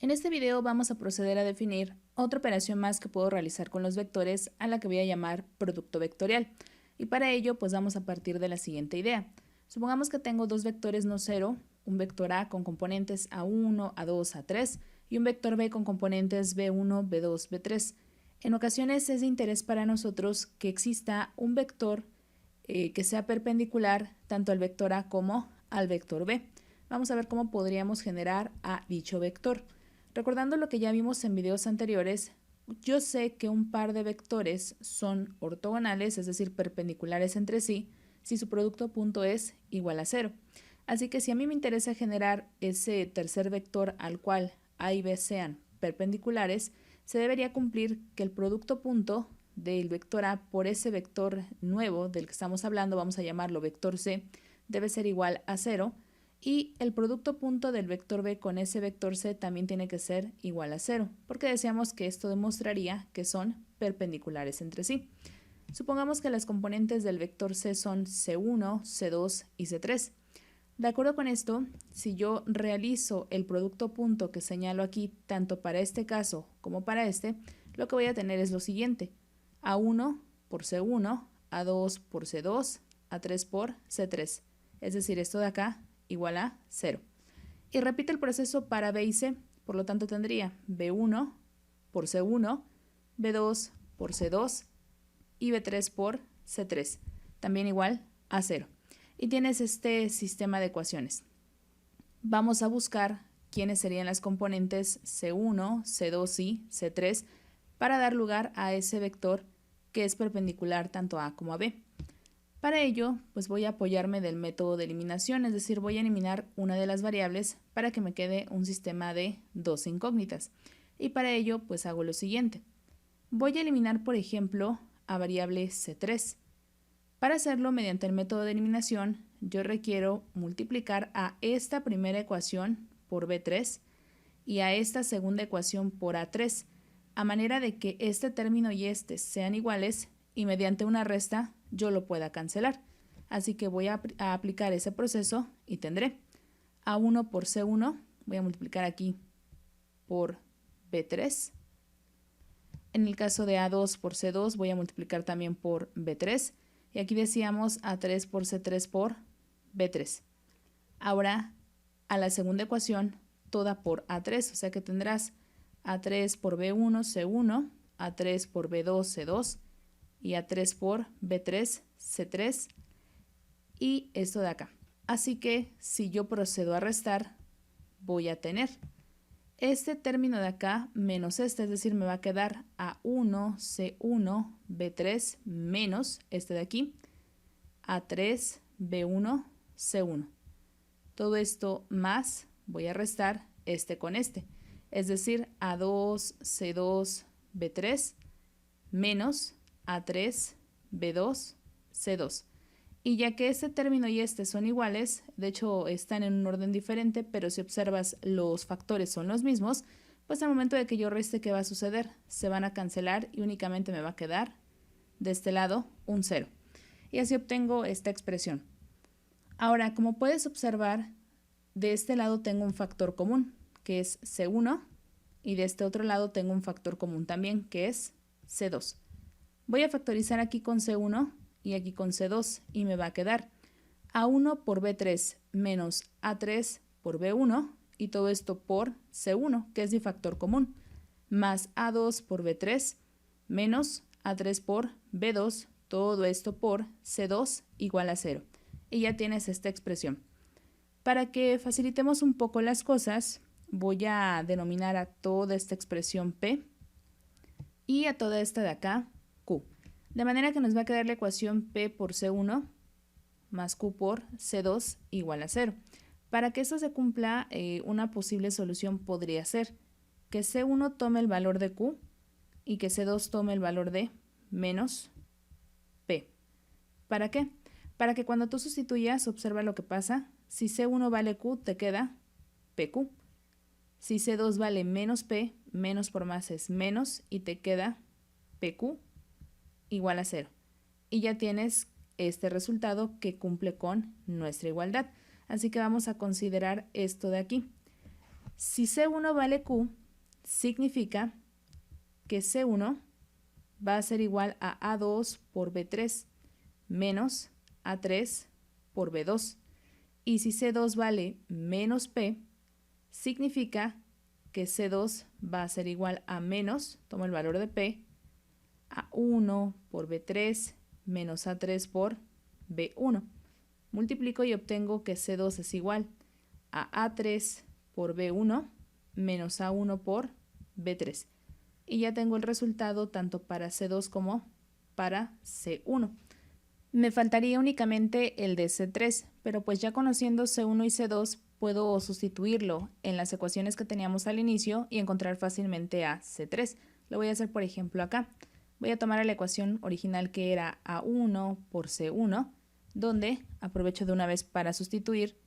En este video vamos a proceder a definir otra operación más que puedo realizar con los vectores, a la que voy a llamar producto vectorial. Y para ello pues vamos a partir de la siguiente idea. Supongamos que tengo dos vectores no cero, un vector A con componentes A1, A2, A3 y un vector B con componentes B1, B2, B3. En ocasiones es de interés para nosotros que exista un vector que sea perpendicular tanto al vector A como al vector B. Vamos a ver cómo podríamos generar a dicho vector. Recordando lo que ya vimos en videos anteriores, yo sé que un par de vectores son ortogonales, es decir, perpendiculares entre sí, si su producto punto es igual a 0. Así que si a mí me interesa generar ese tercer vector al cual A y B sean perpendiculares, se debería cumplir que el producto punto del vector A por ese vector nuevo del que estamos hablando, vamos a llamarlo vector C, debe ser igual a 0. Y el producto punto del vector B con ese vector C también tiene que ser igual a 0, porque decíamos que esto demostraría que son perpendiculares entre sí. Supongamos que las componentes del vector C son C1, C2 y C3. De acuerdo con esto, si yo realizo el producto punto que señalo aquí, tanto para este caso como para este, lo que voy a tener es lo siguiente: A1 por C1, A2 por C2, A3 por C3. Es decir, esto de acá igual a 0. Y repite el proceso para B y C, por lo tanto tendría B1 por C1, B2 por C2 y B3 por C3, también igual a 0. Y tienes este sistema de ecuaciones. Vamos a buscar quiénes serían las componentes C1, C2 y C3 para dar lugar a ese vector que es perpendicular tanto a A como a B. Para ello, pues voy a apoyarme del método de eliminación, es decir, voy a eliminar una de las variables para que me quede un sistema de dos incógnitas. Y para ello, pues hago lo siguiente. Voy a eliminar, por ejemplo, a variable C3. Para hacerlo mediante el método de eliminación, yo requiero multiplicar a esta primera ecuación por B3 y a esta segunda ecuación por A3, a manera de que este término y este sean iguales y mediante una resta yo lo pueda cancelar. Así que voy a aplicar ese proceso y tendré A1 por C1, voy a multiplicar aquí por B3. En el caso de A2 por C2 voy a multiplicar también por B3. Y aquí decíamos A3 por C3 por B3. Ahora a la segunda ecuación toda por A3, o sea que tendrás A3 por B1, C1, A3 por B2, C2 y A3 por B3, C3 y esto de acá. Así que si yo procedo a restar, voy a tener este término de acá menos este, es decir, me va a quedar A1, C1, B3 menos este de aquí, A3, B1, C1. Todo esto más, voy a restar este con este, es decir, A2, C2, B3 menos A3, B2, C2. Y ya que este término y este son iguales, de hecho están en un orden diferente, pero si observas los factores son los mismos, pues al momento de que yo reste, ¿qué va a suceder? Se van a cancelar y únicamente me va a quedar de este lado un 0. Y así obtengo esta expresión. Ahora, como puedes observar, de este lado tengo un factor común, que es C1, y de este otro lado tengo un factor común también, que es C2. Voy a factorizar aquí con C1 y aquí con C2 y me va a quedar A1 por B3 menos A3 por B1 y todo esto por C1, que es mi factor común, más A2 por B3 menos A3 por B2, todo esto por C2 igual a 0. Y ya tienes esta expresión. Para que facilitemos un poco las cosas, voy a denominar a toda esta expresión P y a toda esta de acá Q. De manera que nos va a quedar la ecuación P por C1 más Q por C2 igual a 0. Para que esto se cumpla, una posible solución podría ser que C1 tome el valor de Q y que C2 tome el valor de menos P. ¿Para qué? Para que cuando tú sustituyas, observa lo que pasa. Si C1 vale Q, te queda PQ. Si C2 vale menos P, menos por más es menos y te queda PQ igual a 0. Y ya tienes este resultado que cumple con nuestra igualdad. Así que vamos a considerar esto de aquí. Si C1 vale Q, significa que C1 va a ser igual a A2 por B3 menos A3 por B2. Y si C2 vale menos P, significa que C2 va a ser igual a menos, tomo el valor de P, A1 por B3 menos A3 por B1. Multiplico y obtengo que C2 es igual a A3 por B1 menos A1 por B3. Y ya tengo el resultado tanto para C2 como para C1. Me faltaría únicamente el de C3, pero pues ya conociendo C1 y C2 puedo sustituirlo en las ecuaciones que teníamos al inicio y encontrar fácilmente a C3. Lo voy a hacer por ejemplo acá. Voy a tomar la ecuación original que era A1 por C1, donde aprovecho de una vez para sustituir.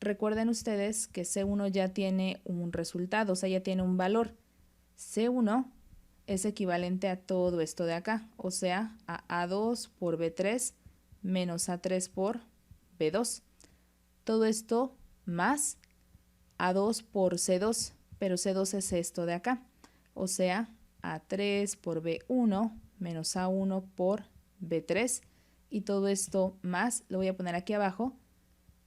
Recuerden ustedes que C1 ya tiene un resultado, o sea, ya tiene un valor. C1 es equivalente a todo esto de acá, o sea, a A2 por B3 menos A3 por B2. Todo esto más A2 por C2, pero C2 es esto de acá, o sea, A3 por B1 menos A1 por B3. Y todo esto más, lo voy a poner aquí abajo,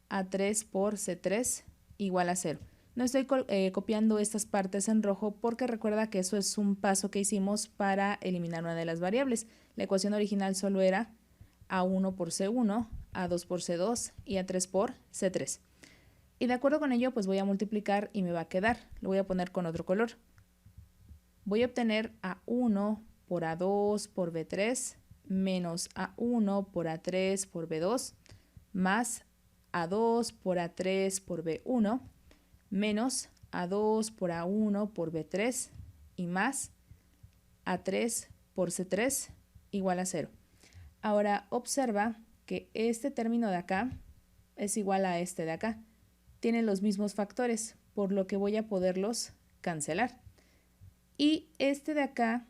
A3 por C3 igual a 0. No estoy copiando estas partes en rojo porque recuerda que eso es un paso que hicimos para eliminar una de las variables. La ecuación original solo era A1 por C1, A2 por C2 y A3 por C3. Y de acuerdo con ello, pues voy a multiplicar y me va a quedar. Lo voy a poner con otro color. Voy a obtener A1 por A2 por B3 menos A1 por A3 por B2 más A2 por A3 por B1 menos A2 por A1 por B3 y más A3 por C3 igual a 0. Ahora observa que este término de acá es igual a este de acá. Tienen los mismos factores, por lo que voy a poderlos cancelar. Y este de acá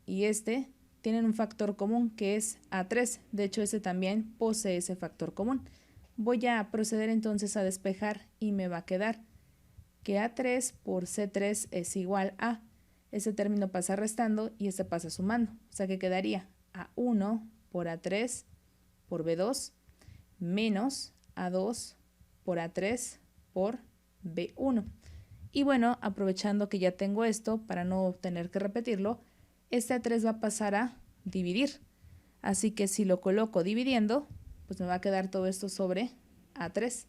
y este tienen un factor común que es A3. De hecho, este también posee ese factor común. Voy a proceder entonces a despejar y me va a quedar que A3 por C3 es igual a, ese término pasa restando y este pasa sumando, o sea que quedaría A1 por A3 por B2 menos A2 por A3 por B1. Y bueno, aprovechando que ya tengo esto, para no tener que repetirlo, este A3 va a pasar a dividir. Así que si lo coloco dividiendo, pues me va a quedar todo esto sobre A3.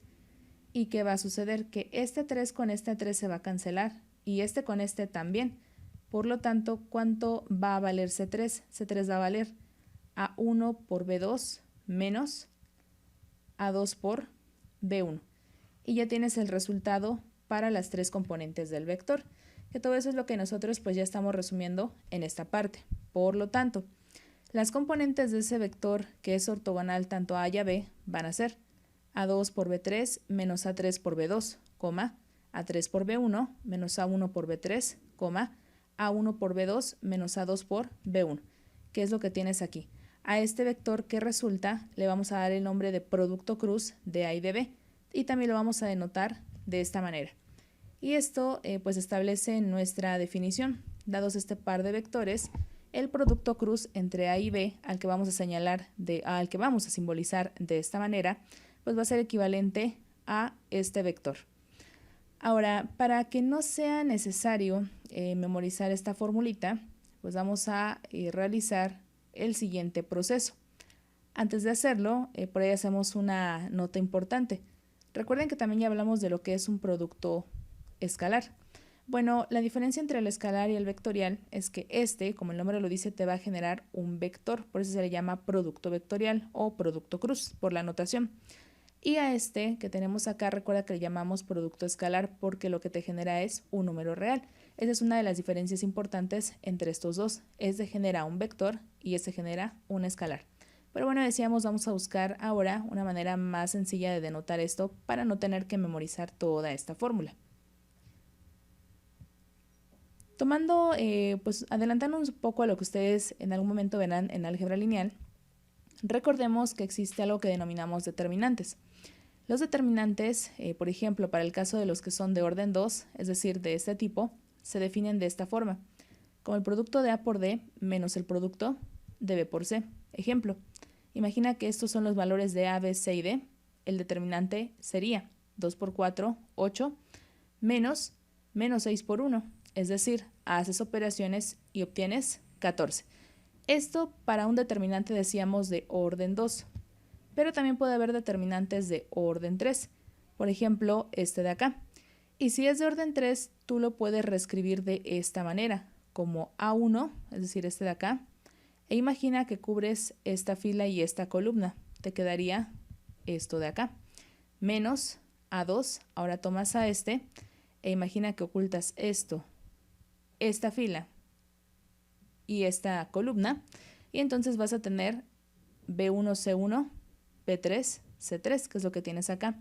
¿Y qué va a suceder? Que este 3 con este 3 se va a cancelar y este con este también. Por lo tanto, ¿cuánto va a valer C3? C3 va a valer A1 por B2 menos A2 por B1. Y ya tienes el resultado para las tres componentes del vector, que todo eso es lo que nosotros pues ya estamos resumiendo en esta parte. Por lo tanto, las componentes de ese vector que es ortogonal tanto a y a b van a ser A2 por B3 menos A3 por B2, A3 por B1 menos A1 por B3, A1 por B2 menos A2 por B1. ¿Qué es lo que tienes aquí? A este vector que resulta le vamos a dar el nombre de producto cruz de A y de B y también lo vamos a denotar de esta manera. Y esto pues establece nuestra definición. Dados este par de vectores, el producto cruz entre A y B al que vamos a señalar, al que vamos a simbolizar de esta manera, pues va a ser equivalente a este vector. Ahora, para que no sea necesario memorizar esta formulita, pues vamos a realizar el siguiente proceso. Antes de hacerlo, por ahí hacemos una nota importante. Recuerden que también ya hablamos de lo que es un producto escalar. Bueno, la diferencia entre el escalar y el vectorial es que este, como el nombre lo dice, te va a generar un vector, por eso se le llama producto vectorial o producto cruz, por la notación. Y a este que tenemos acá, recuerda que le llamamos producto escalar porque lo que te genera es un número real. Esa es una de las diferencias importantes entre estos dos. Este genera un vector y este genera un escalar. Pero bueno, decíamos, vamos a buscar ahora una manera más sencilla de denotar esto para no tener que memorizar toda esta fórmula. Tomando, pues adelantando un poco a lo que ustedes en algún momento verán en álgebra lineal, recordemos que existe algo que denominamos determinantes. Los determinantes, por ejemplo, para el caso de los que son de orden 2, es decir, de este tipo, se definen de esta forma, como el producto de A por D menos el producto de B por C. Ejemplo, imagina que estos son los valores de A, B, C y D. El determinante sería 2 por 4, 8, menos 6 por 1, es decir, haces operaciones y obtienes 14. Esto para un determinante decíamos de orden 2, pero también puede haber determinantes de orden 3, por ejemplo, este de acá. Y si es de orden 3, tú lo puedes reescribir de esta manera, como A1, es decir, este de acá, e imagina que cubres esta fila y esta columna, te quedaría esto de acá, menos A2, ahora tomas a este, e imagina que ocultas esto, esta fila y esta columna, y entonces vas a tener B1, C1, B3, C3, que es lo que tienes acá,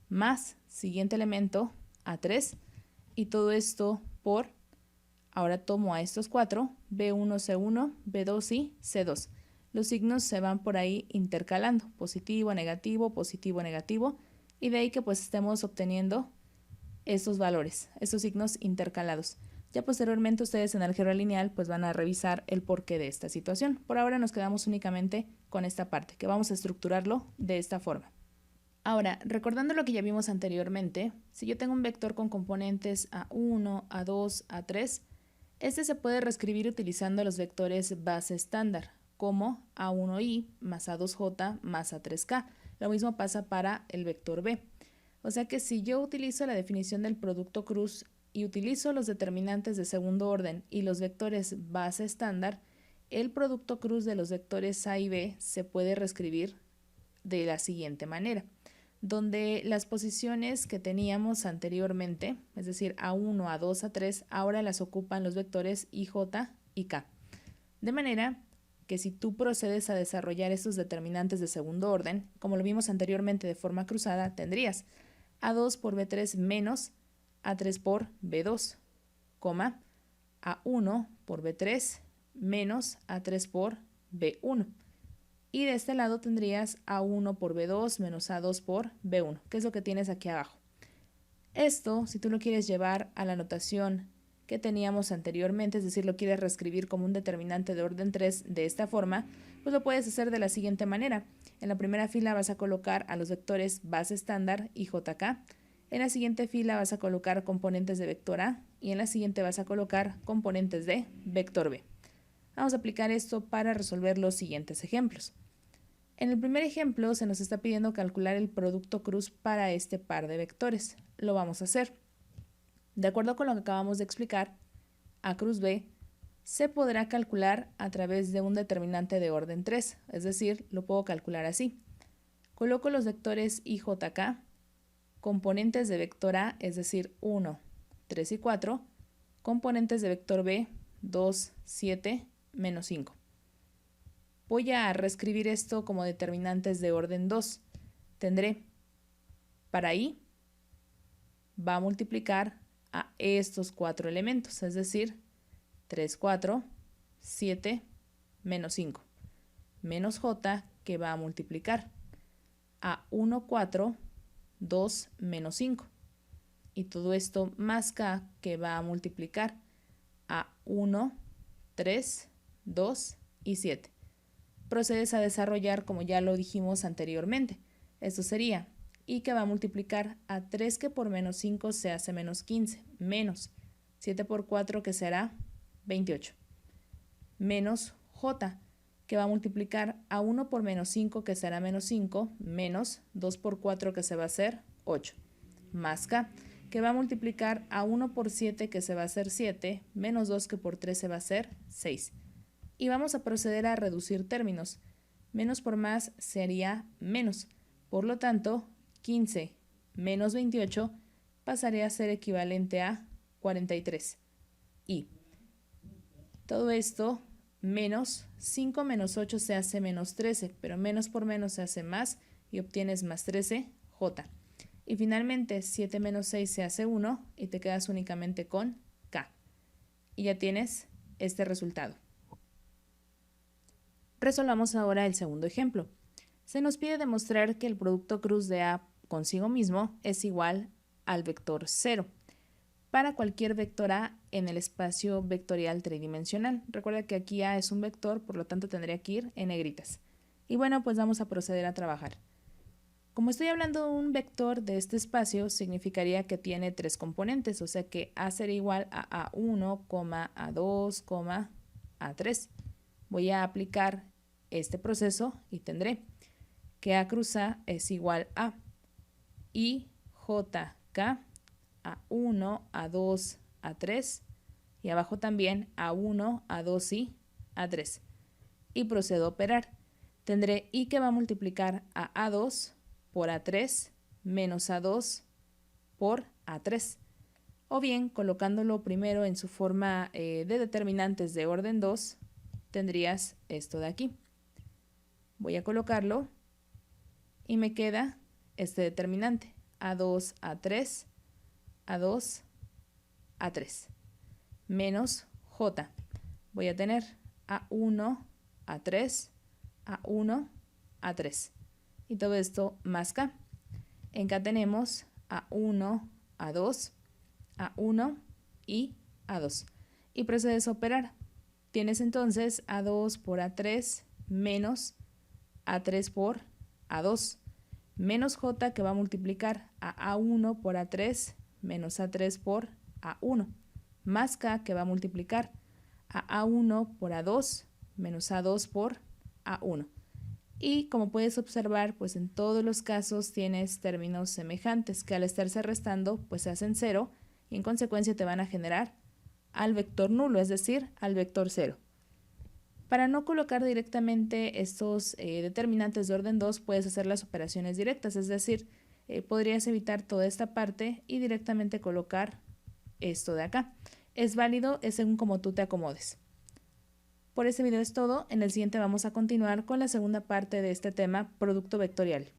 más siguiente elemento, A3, y todo esto por, ahora tomo a estos cuatro, B1, C1, B2 y C2. Los signos se van por ahí intercalando, positivo, negativo, y de ahí que pues estemos obteniendo estos valores, estos signos intercalados. Ya posteriormente ustedes en álgebra lineal pues van a revisar el porqué de esta situación. Por ahora nos quedamos únicamente con esta parte, que vamos a estructurarlo de esta forma. Ahora, recordando lo que ya vimos anteriormente, si yo tengo un vector con componentes A1, A2, A3, este se puede reescribir utilizando los vectores base estándar, como A1i más A2j más A3k. Lo mismo pasa para el vector B. O sea que si yo utilizo la definición del producto cruz y utilizo los determinantes de segundo orden y los vectores base estándar, el producto cruz de los vectores A y B se puede reescribir de la siguiente manera, donde las posiciones que teníamos anteriormente, es decir, A1, A2, A3, ahora las ocupan los vectores IJ y K. De manera que si tú procedes a desarrollar estos determinantes de segundo orden, como lo vimos anteriormente de forma cruzada, tendrías A2 por B3 menos A3 por B2, A1 por B3 menos A3 por B1. Y de este lado tendrías A1 por B2 menos A2 por B1, que es lo que tienes aquí abajo. Esto, si tú lo quieres llevar a la notación que teníamos anteriormente, es decir, lo quieres reescribir como un determinante de orden 3 de esta forma, pues lo puedes hacer de la siguiente manera. En la primera fila vas a colocar a los vectores base estándar y JK. En la siguiente fila vas a colocar componentes de vector A y en la siguiente vas a colocar componentes de vector B. Vamos a aplicar esto para resolver los siguientes ejemplos. En el primer ejemplo se nos está pidiendo calcular el producto cruz para este par de vectores. Lo vamos a hacer. De acuerdo con lo que acabamos de explicar, A cruz B se podrá calcular a través de un determinante de orden 3, es decir, lo puedo calcular así. Coloco los vectores I, J, K, componentes de vector A, es decir, 1, 3 y 4, componentes de vector B, 2, 7, menos 5. Voy a reescribir esto como determinantes de orden 2. Tendré para I va a multiplicar a estos cuatro elementos, es decir, 3, 4, 7, menos 5, menos J que va a multiplicar a 1, 4, 2, menos 5, y todo esto más K que va a multiplicar a 1, 3, 2 y 7. Procedes a desarrollar como ya lo dijimos anteriormente. Esto sería I que va a multiplicar a 3 que por menos 5 se hace menos 15, menos 7 por 4 que será 28, menos J que va a multiplicar a 1 por menos 5 que será menos 5, menos 2 por 4 que se va a hacer 8, más K que va a multiplicar a 1 por 7 que se va a hacer 7, menos 2 que por 3 se va a hacer 6. Y vamos a proceder a reducir términos. Menos por más sería menos. Por lo tanto, 15 menos 28 pasaría a ser equivalente a 43. Y todo esto menos 5 menos 8 se hace menos 13, pero menos por menos se hace más y obtienes más 13, J. Y finalmente 7 menos 6 se hace 1 y te quedas únicamente con K. Y ya tienes este resultado. Resolvamos ahora el segundo ejemplo. Se nos pide demostrar que el producto cruz de A consigo mismo es igual al vector 0 para cualquier vector A en el espacio vectorial tridimensional. Recuerda que aquí A es un vector, por lo tanto tendría que ir en negritas. Y bueno, pues vamos a proceder a trabajar. Como estoy hablando de un vector de este espacio, significaría que tiene 3 componentes, o sea que A será igual a A1, A2, A3. Voy a aplicar este proceso y tendré que A cruz A es igual a I, J, K, A1, A2, A3 y abajo también A1, A2 y A3. Y procedo a operar. Tendré I que va a multiplicar a A2 por A3 menos A2 por A3. O bien, colocándolo primero en su forma de determinantes de orden 2, tendrías esto de aquí. Voy a colocarlo y me queda este determinante, A2, A3, A2, A3, menos J. Voy a tener A1, A3, A1, A3. Y todo esto más K. En K tenemos A1, A2, A1 y A2. Y procedes a operar. Tienes entonces A2 por A3 menos A3 por A2 menos J que va a multiplicar a A1 por A3 menos A3 por A1 más K que va a multiplicar a A1 por A2 menos A2 por A1. Y como puedes observar, pues en todos los casos tienes términos semejantes que al estarse restando pues se hacen 0 y en consecuencia te van a generar al vector nulo, es decir, al vector 0. Para no colocar directamente estos determinantes de orden 2, puedes hacer las operaciones directas, es decir, podrías evitar toda esta parte y directamente colocar esto de acá. Es válido, es según como tú te acomodes. Por este video es todo. En el siguiente vamos a continuar con la segunda parte de este tema, producto vectorial.